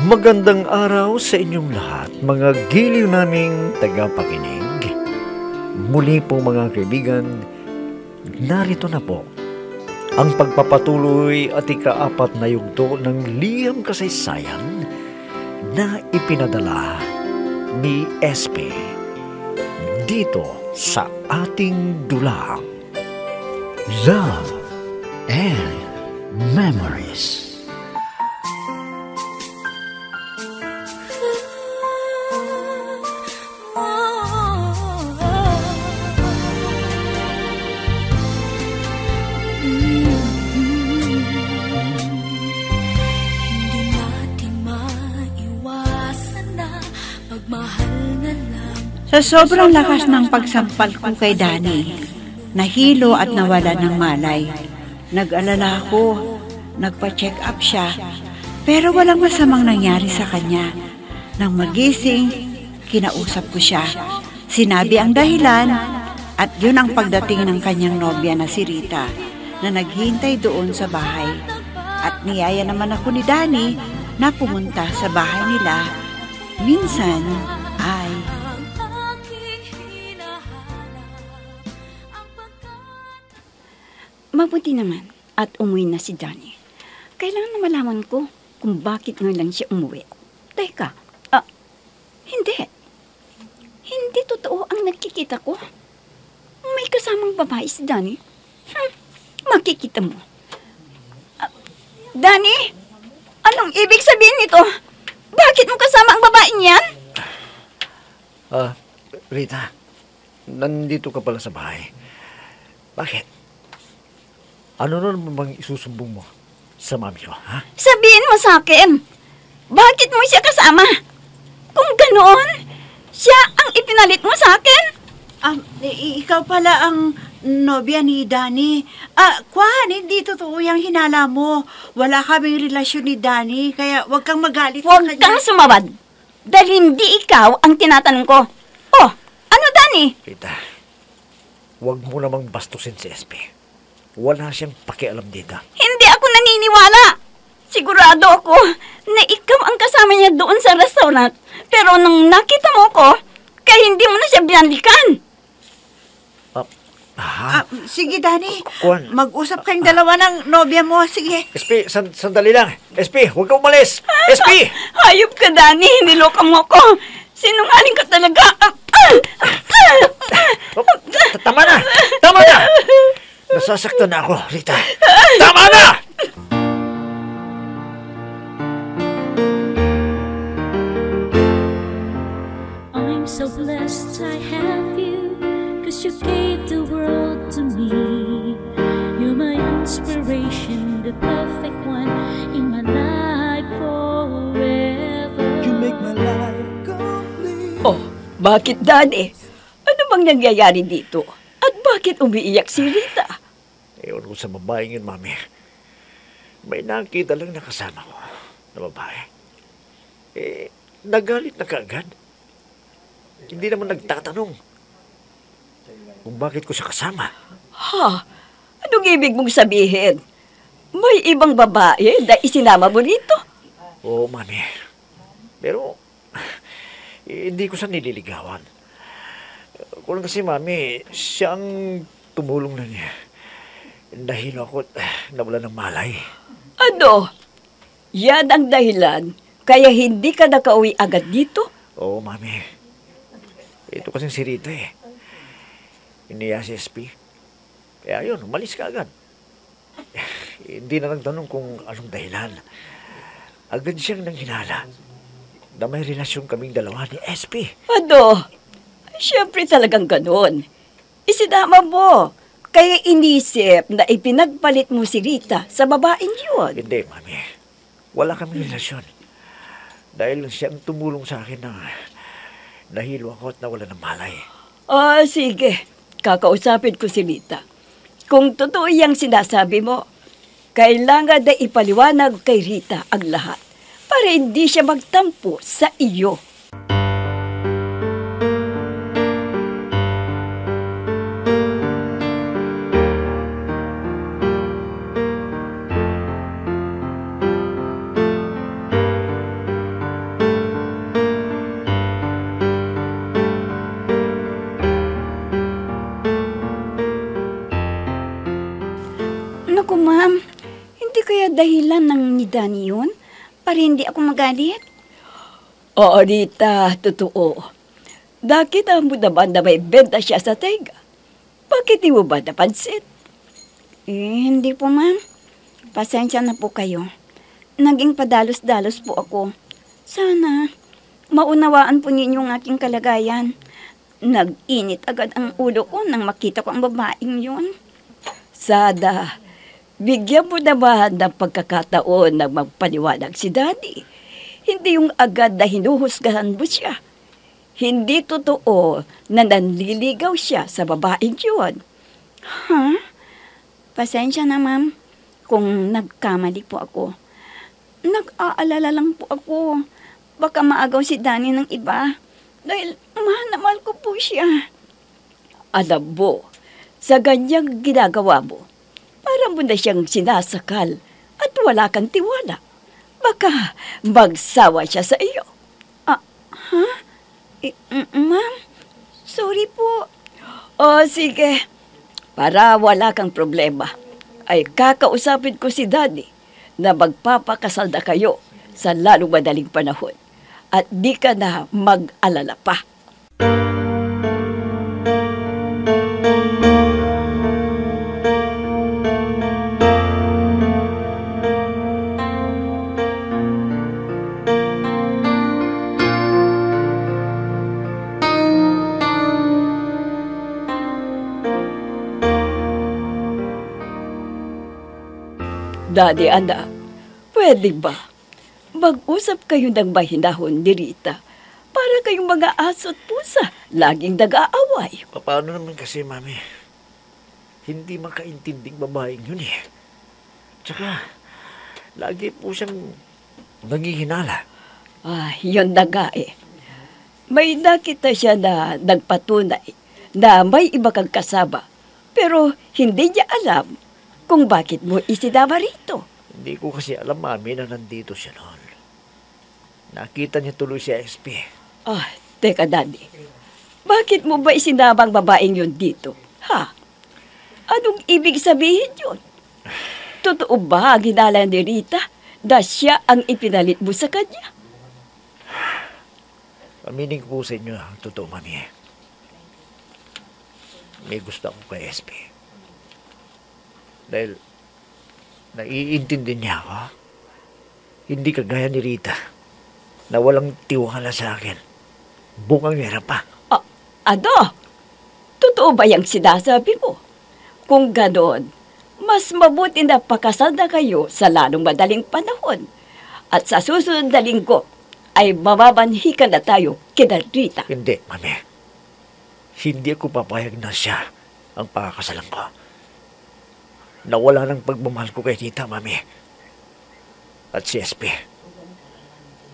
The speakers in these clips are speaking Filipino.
Magandang araw sa inyong lahat, mga giliw naming tagapakinig. Muli po mga kaibigan, narito na po ang pagpapatuloy at ika-4 na yugto ng liham kasaysayan na ipinadala ni SP dito sa ating dulang Love and Memories. Sa sobrang lakas ng pagsampal ko kay Danny, nahilo at nawala ng malay. Nag-alala ako, nagpa-check up siya, pero walang masamang nangyari sa kanya. Nang magising, kinausap ko siya. Sinabi ang dahilan at yun ang pagdating ng kanyang nobya na si Rita na naghihintay doon sa bahay. At niyaya naman ako ni Danny na pumunta sa bahay nila. Minsan ay mabuti naman at umuwi na si Danny. Kailangan na malaman ko kung bakit ngayon lang siya umuwi. Teka, hindi. Hindi totoo ang nakikita ko. May kasamang babae si Danny. Makikita mo. Danny, anong ibig sabihin nito? Bakit mo kasama ang babaeng yan? Rita, nandito ka pala sa bahay. Bakit? Ano na naman bang isusumbong mo sa mami ko, ha? Sabihin mo sa akin, bakit mo siya kasama? Kung ganoon, siya ang ipinalit mo sa akin? Ikaw pala ang nobya ni Danny. Kwan, hindi totoo yung hinala mo. Wala kaming relasyon ni Danny, kaya wag kang magalit. Huwag kang sumabad, dahil hindi ikaw ang tinatanong ko. Oh, ano Danny? Rita, wag mo namang bastusin si SP. Wala siyang pakialam dito. Hindi ako naniniwala. Sigurado ako na ikaw ang kasama niya doon sa restaurant. Pero nung nakita mo ko, kaya hindi mo na siya binalikan. Sige, Danny. Kwan. Mag-usap kayong dalawa ng nobya mo. Sige. SP, sandali lang. SP, huwag kang umalis. SP! Hayop ka, Danny. Niloka mo ko. Sinungaling ka talaga. Tama na! Tama na! Nasasaktan na ako, Rita. Tama na! I'm so blessed I have you, 'cause you gave the world to me. You're my inspiration, the perfect one in my life forever. You make my life complete. Oh, bakit, Daddy? Ano bang nangyayari dito? At bakit umiiyak si Rita? Ewan ko sa babaeng yun, Mami. May nakita lang na kasama ko na babae. Nagalit na kaagad. Hindi naman nagtatanong kung bakit ko siya kasama. Ha? Anong ibig mong sabihin? May ibang babae na isinama mo dito? Oo, Mami. Pero, hindi ko siya nililigawan. Kung kasi, Mami, siya ang tumulong na niya. Dahil ako nawala ng malay. Ano? Yan ang dahilan kaya hindi ka nakauwi agad dito? Oo, Mami. Ito kasing si Rita eh. Iniya si SP. Kaya yun, umalis ka agad. Hindi na nagtanong kung anong dahilan. Agad siyang nanghinala na may relasyon kaming dalawa ni SP. Ano? Siyempre talagang ganun. Isinama mo. Kaya inisip na ipinagpalit mo si Rita sa babaeng yun. Hindi, Mami. Wala kaming relasyon. Dahil siyang tumulong sa akin na nahilo ako at nawala ng malay. Sige. Kakausapin ko si Rita. Kung totoo yung sinasabi mo, kailangan na ipaliwanag kay Rita ang lahat para hindi siya magtampo sa iyo. naku ma'am, hindi kaya dahilan ng ni Danny yun? Para hindi ako magalit? Oo, Rita, totoo. Nakita mo naman na may benta siya sa tega. Bakit di mo ba napansin? Hindi po ma'am. Pasensya na po kayo. Naging padalos-dalos po ako. Sana maunawaan po ninyo ang aking kalagayan. Nag-init agad ang ulo ko nang makita ko ang babaeng yun. Sada, bigyan mo naman ng pagkakataon na magpaliwanag si Daddy. Hindi yung agad na hinuhusgahan mo siya. Hindi totoo na nanliligaw siya sa babaeng yun. Ha? Pasensya na ma'am kung nagkamali po ako. Nag-aalala lang po ako. Baka maagaw si Danny ng iba. Dahil mahal na mahal ko po siya. Alam mo, sa ganyang ginagawa mo, parang mo na siyang sinasakal at wala kang tiwala. Baka magsawa siya sa iyo. Ha? Ma'am, sorry po. O sige, para wala kang problema, ay kakausapin ko si Daddy na magpapakasal na kayo sa lalong madaling panahon. At di ka na mag-alala pa. Daddy, anak, pwede ba? Mag-usap kayo ng mahinahon ni Rita para kayong mga aso at pusa, laging nag-aaway. Paano naman kasi, Mami? Hindi makaintinding babaeng yun eh. Tsaka, lagi po siyang nanghihinala. Yun na nga eh. May nakita siya na nagpatunay na may iba kang kasama, pero hindi niya alam kung bakit mo isinama rito. Hindi ko kasi alam, Mami, na nandito siya noon. Nakita niya tuloy si SP. Teka, Daddy. Bakit mo ba isinabang babaeng yun dito? Ha? Anong ibig sabihin yun? Totoo ba ang ginala ni Rita na siya ang ipinalit mo sa kanya? Paminig po sa inyo ang totoo, Mami. May gusto ako kay SP. Dahil naiintindi niya ako. Hindi kagaya ni Rita na walang tiwala sa akin. Bungang meron pa. Ano? Totoo ba yung sinasabi mo? Kung ganon, mas mabuti na pakasal na kayo sa lalong madaling panahon. At sa susunod na linggo, ay mamamanhikan na tayo kina Rita. Hindi, Mami. Hindi ako papayag na siya ang pakakasalan ko. Nawala ng pagmamahal ko kay Rita, Mami. At si SP.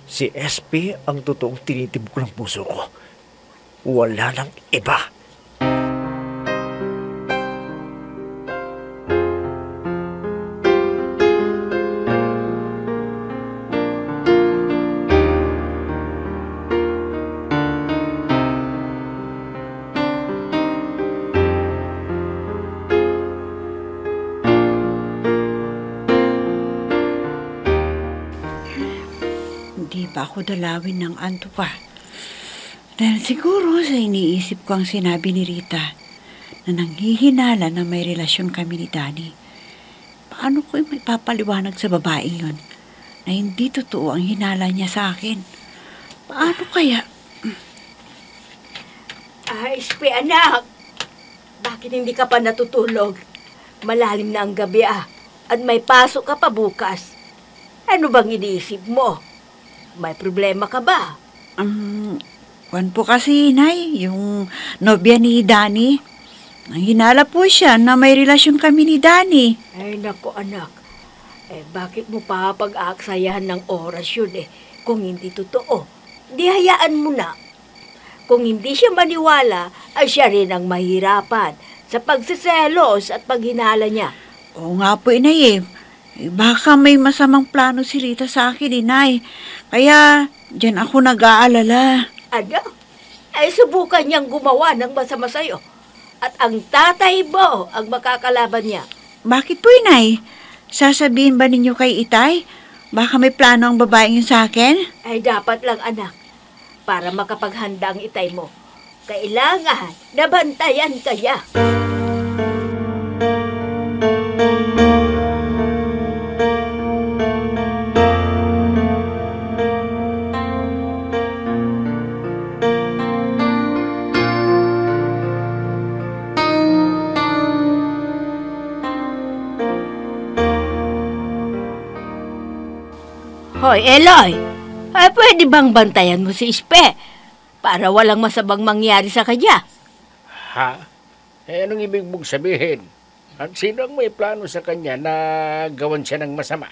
Si SP ang totoong tinitibok ng puso ko. Wala nang iba. Hindi pa ako dalawin ng anto pa. Dahil siguro sa iniisip ko ang sinabi ni Rita na nanghihinala na may relasyon kami ni Danny. Paano ko may papaliwanag sa babaeng yun na hindi totoo ang hinala niya sa akin? Paano kaya? SP anak, bakit hindi ka pa natutulog? Malalim na ang gabi at may pasok ka pa bukas. Ano bang iniisip mo? May problema ka ba? Kwan po kasi, Nay, yung nobya ni Danny. Hinala po siya na may relasyon kami ni Danny. Ay nako anak, bakit mo pa pag-aaksayahan ng oras yun kung hindi totoo? Di hayaan mo na. Kung hindi siya maniwala, ay siya rin ang mahirapan sa pagsiselos at paghinala niya. Oo nga po, Inay baka may masamang plano si Rita sa akin, Inay. Kaya, dyan ako nag-aalala. Ano? Ay subukan niyang gumawa ng masama sa'yo. At ang tatay mo ang makakalaban niya. Bakit po, Inay? Sasabihin ba ninyo kay Itay? Baka may plano ang babaeng yun sa akin? Ay dapat lang anak, para makapaghanda ang itay mo. Kailangan nabantayan kaya. Hoy, Eloy! Ay, pwede bang bantayan mo si Ispe para walang masabang mangyari sa kanya? Ha? Anong ibig mong sabihin? At sino ang may plano sa kanya na gawan siya ng masama?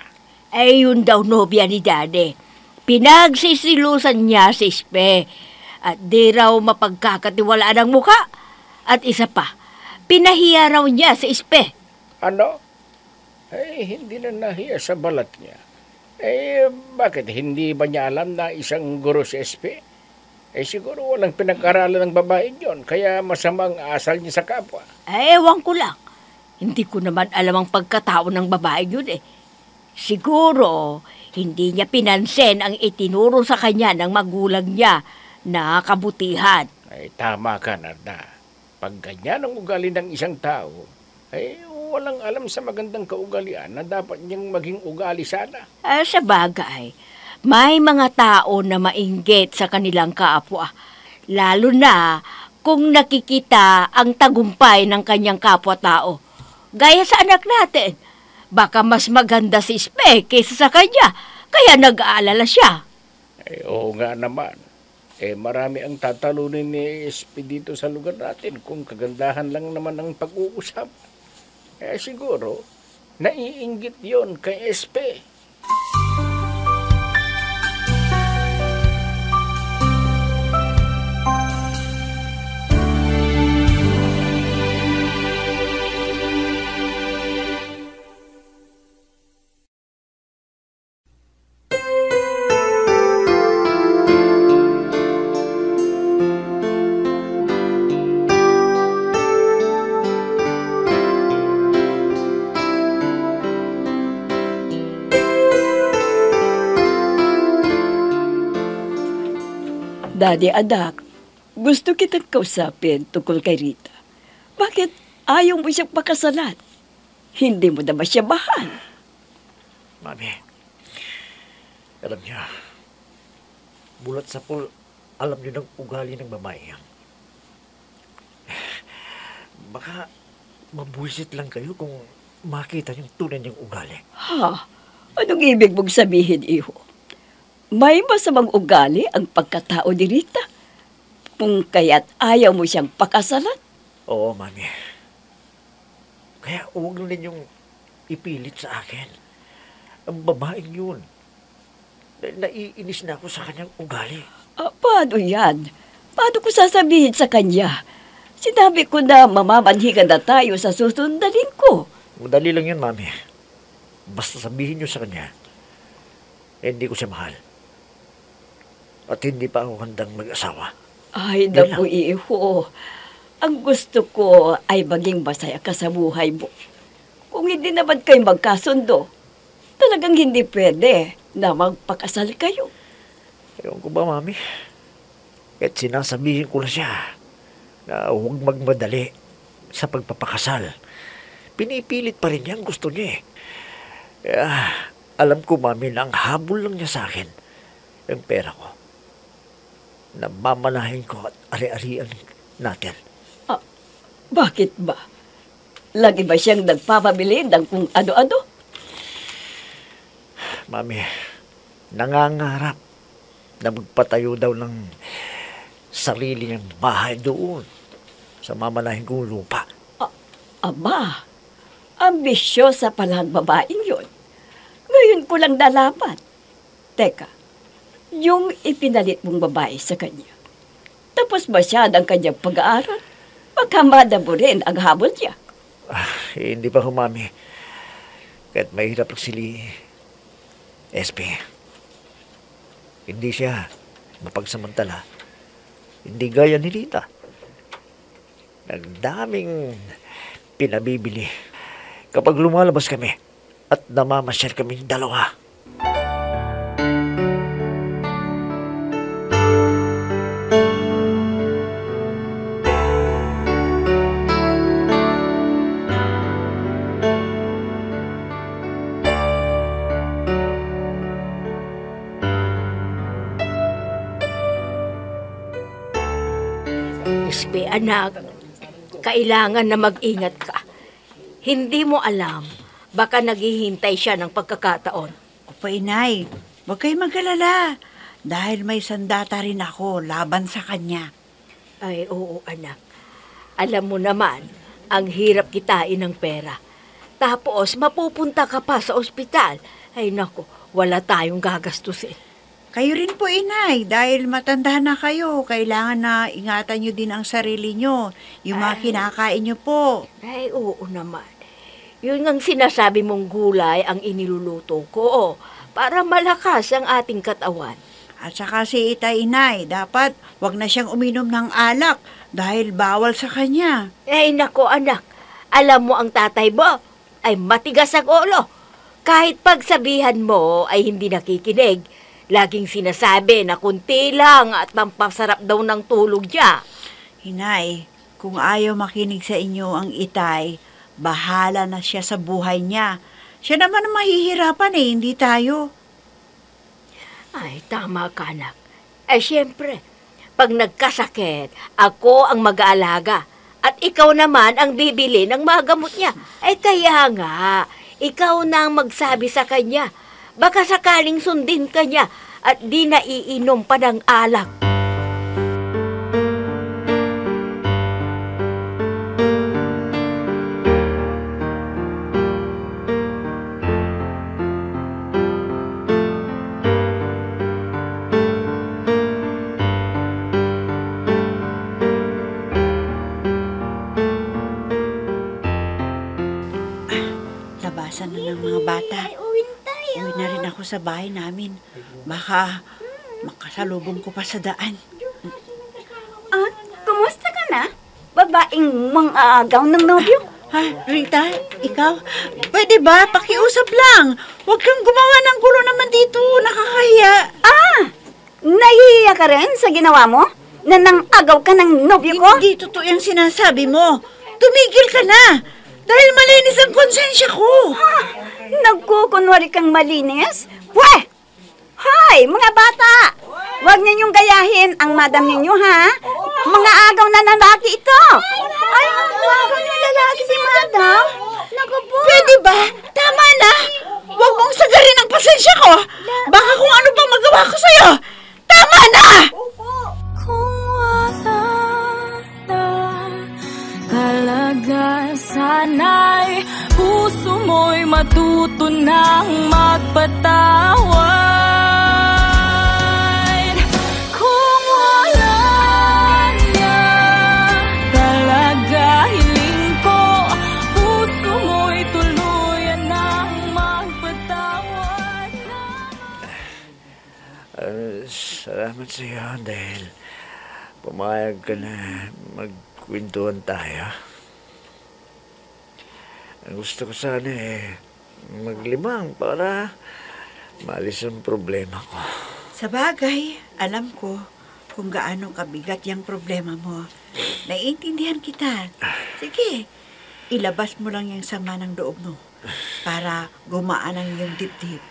Ay, yun daw nobya ni Daddy. Pinagsisilusan niya si Ispe at di raw mapagkakatiwalaan ang muka. At isa pa, pinahiya raw niya si Ispe. Ano? Hindi na nahiya sa balat niya. Bakit hindi ba niya alam na isang guro si SP? Siguro walang pinag-aralan ng babaeng yon, kaya masamang asal niya sa kapwa. Ewan ko lang. Hindi ko naman alam ang pagkatao ng babaeng yun eh. Siguro, hindi niya pinansin ang itinuro sa kanya ng magulang niya na kabutihan. Tama ka, Narda. Pag ganyan ang ugali ng isang tao, walang alam sa magandang kaugalian na dapat niyang maging ugali sana. Sa bagay, may mga tao na mainggit sa kanilang kapwa. Lalo na kung nakikita ang tagumpay ng kanyang kapwa-tao. Gaya sa anak natin, baka mas maganda si Ispe kaysa sa kanya, kaya nag-aalala siya. Oo nga naman. Marami ang tatalunin ni Ispe dito sa lugar natin kung kagandahan lang naman ang pag-uusap. Siguro, naiinggit yon kay SP. Daddy, anak, gusto kitang kausapin tungkol kay Rita. Bakit ayaw mo siyang pakasalan? Hindi mo na ba siya mahal? Mami, alam niyo, bulat sa pool, alam niyo ng ugali ng babae yan. Baka mabuisit lang kayo kung makita niyong tunay niyang ugali. Ha? Anong ibig mong sabihin, iho? May masamang ugali ang pagkatao ni Rita. Kung kaya't ayaw mo siyang pakasalan? Oo, Mami. Kaya huwag na ninyong ipilit sa akin. Ang babaeng yun. Naiinis na ako sa kanyang ugali. Paano yan? Paano ko sasabihin sa kanya? Sinabi ko na mamamanhigan na tayo sa susundalin ko. Madali lang yun, Mami. Basta sabihin niyo sa kanya, hindi ko siya mahal. At hindi pa ako handang mag-asawa. Ay, naku, iho. Ang gusto ko ay maging masaya ka sa buhay mo. Kung hindi naman kayo magkasundo, talagang hindi pwede na magpakasal kayo. Ewan ko ba, Mami? Kahit sinasabihin ko na siya na huwag magmadali sa pagpapakasal. Pinipilit pa rin niya ang gusto niya eh. Alam ko, Mami, na ang habol lang niya sa akin yung pera ko. Namamanahin ko at ari-arian natin. Bakit ba? Lagi ba siyang nagpapabili ng kung ano-ano? Mami, nangangarap na magpatayo daw ng sarili niyang bahay doon sa mamanahin kong lupa. Aba, ambisyosa pala ang babaeng yun. Ngayon ko lang nalaman. Teka, yung ipinalit mong babae sa kanya, tapos ba siya ng kanyang pag-aaral? Baka madabo rin ang habol niya. Hindi pa ho, Mami. Kahit mahirap lang sili SP. Hindi siya mapagsamantala. Hindi gaya ni Rita. Ang daming pinabibili. kapag lumalabas kami at namamasyal kaming dalawa. Espe, anak, kailangan na mag-ingat ka. Hindi mo alam, baka naghihintay siya ng pagkakataon. Opo, inay. Huwag kayo mag-alala. Dahil may sandata rin ako laban sa kanya. Ay, oo, anak. Alam mo naman, ang hirap kitain ng pera. Tapos, mapupunta ka pa sa ospital. Ay, naku, wala tayong gagastusin. Kayo rin po, inay. Dahil matanda na kayo, kailangan na ingatan nyo din ang sarili nyo. Yung mga kinakain nyo po. Ay, oo naman. Yun ang sinasabi mong gulay ang iniluluto ko, para malakas ang ating katawan. At saka si itay, inay, dapat wag na siyang uminom ng alak dahil bawal sa kanya. Ay, nako anak, alam mo ang tatay mo ay matigas ang ulo. Kahit pagsabihan mo ay hindi nakikinig, laging sinasabi na kunti lang at pampasarap daw ng tulog niya. Inay, kung ayaw makinig sa inyo ang itay, bahala na siya sa buhay niya. Siya naman ang mahihirapan hindi tayo. Ay, tama ka, anak. Ay, siyempre, pag nagkasakit, ako ang mag-aalaga. At ikaw naman ang bibili ng mga gamot niya. Ay, kaya nga, ikaw na ang magsabi sa kanya. Baka sakaling sundin ka niya at di na iinom pa ng alak. Labasan na ng mga bata. Uwi na rin ako sa bahay namin. Baka makasalubong ko pa sa daan. Kumusta ka na? Babaeng mga agaw ng nobyo? Ha, Rita, ikaw? Pwede ba? Pakiusap lang. Huwag kang gumawa ng gulo naman dito. Nakakahiya. Nahihiya ka rin sa ginawa mo? Na nang agaw ka ng nobyo ko? Hindi totoo yung sinasabi mo. Tumigil ka na. Dahil malinis ang konsensya ko. Nagkukunwari kang malinis? Pwe! Hoy, mga bata! Huwag ninyong gayahin ang madam ninyo, ha? Mga agaw na lalaki ito! Ay, mga agaw na lalaki si madam? Naku po! Pwede ba? Tama na. Huwag mong sagarin ang pasensya ko. Baka kung ano pang magawa ko sa'yo. Tama na! Kung wala na talaga, sana'y puso mo'y matuto ng magpatawad. Kung wala na talaga, hiling ko, puso mo'y tuluyan ng magpatawad. Salamat sa iyo dahil pumayag ka na magkwentuhan tayo. Ang gusto ko sana maglimang para maalis ang problema ko. Sa bagay, alam ko kung gaano kabigat yung problema mo. Naiintindihan kita. Sige, ilabas mo lang yung sama ng loob mo para gumaan ang iyong dibdib.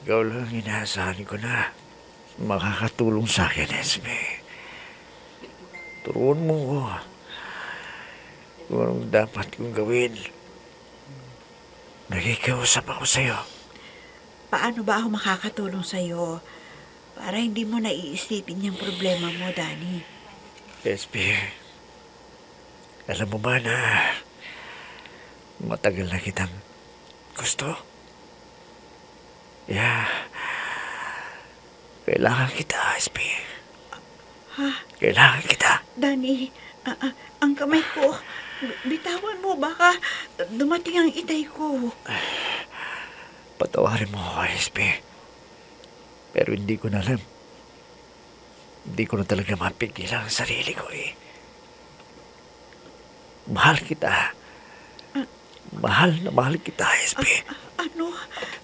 Ikaw lang inaasahan ko na makakatulong sa akin, Esme. Turuan mo ko kung anong dapat kong gawin. Nakikiusap ako sa'yo. Paano ba ako makakatulong sa'yo para hindi mo naiisipin yung problema mo, Danny? Esme, alam mo ba na matagal na kitang gusto? Yeah. Kailangan kita, Esme. Ha? Kailangan kita. Danny, ang kamay ko, bitawan mo, baka dumating ang itay ko. Patawarin mo ako, Esme. Pero hindi ko na alam. Hindi ko na talaga mapigil ang sarili ko, Mahal kita. Mahal na mahal kita, SP. Ano?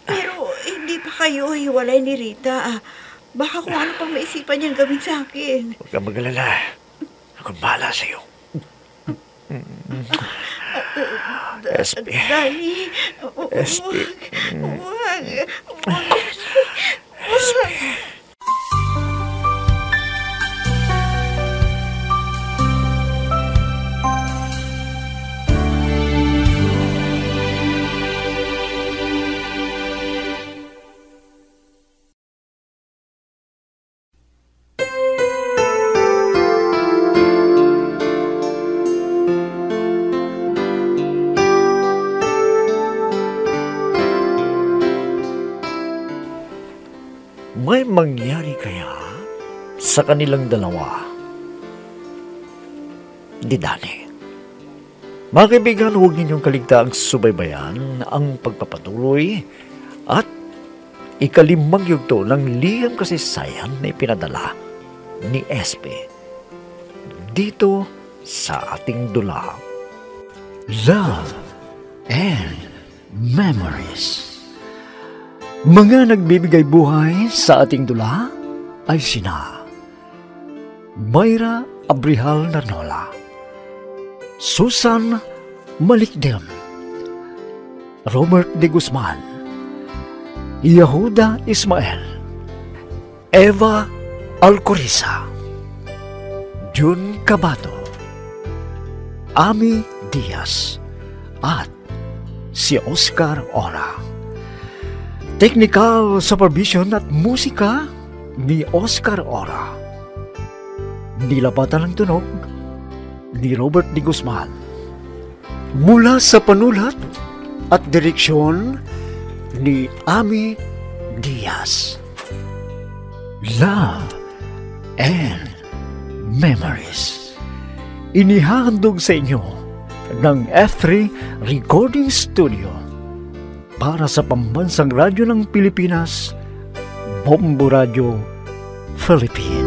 Pero hindi pa kayo hiwalay ni Rita. Baka kung ano pang maisipan niyang gawin sa akin. Huwag kang mag-alala. Akong bahala sa'yo. SP. Danny, SP. Huwag. SP. May mangyari kaya sa kanilang dalawa? Di Dani. Mga kaibigan, huwag ninyong kaligtaang subaybayan ang pagpapatuloy at ikalimang yugto ng liham kasaysayan na ipinadala ni SP dito sa ating dula. Love and Memories. Mga nagbibigay buhay sa ating dula ay sina Mayra Abrihal Narnola, Susan Malikdem, Robert de Guzman, Yehuda Ismael, Eva Alcoriza, Jun Cabato, Ami Diaz, at si Oscar Ora. Technical supervision at musika ni Oscar Ora. Nilapatan ng tunog ni Robert de Guzman. Mula sa panulat at direksyon ni Ami Diaz. Love and Memories. Inihahandog sa inyo ng F3 Recording Studio para sa Pambansang Radyo ng Pilipinas, Bombo Radio, Philippines.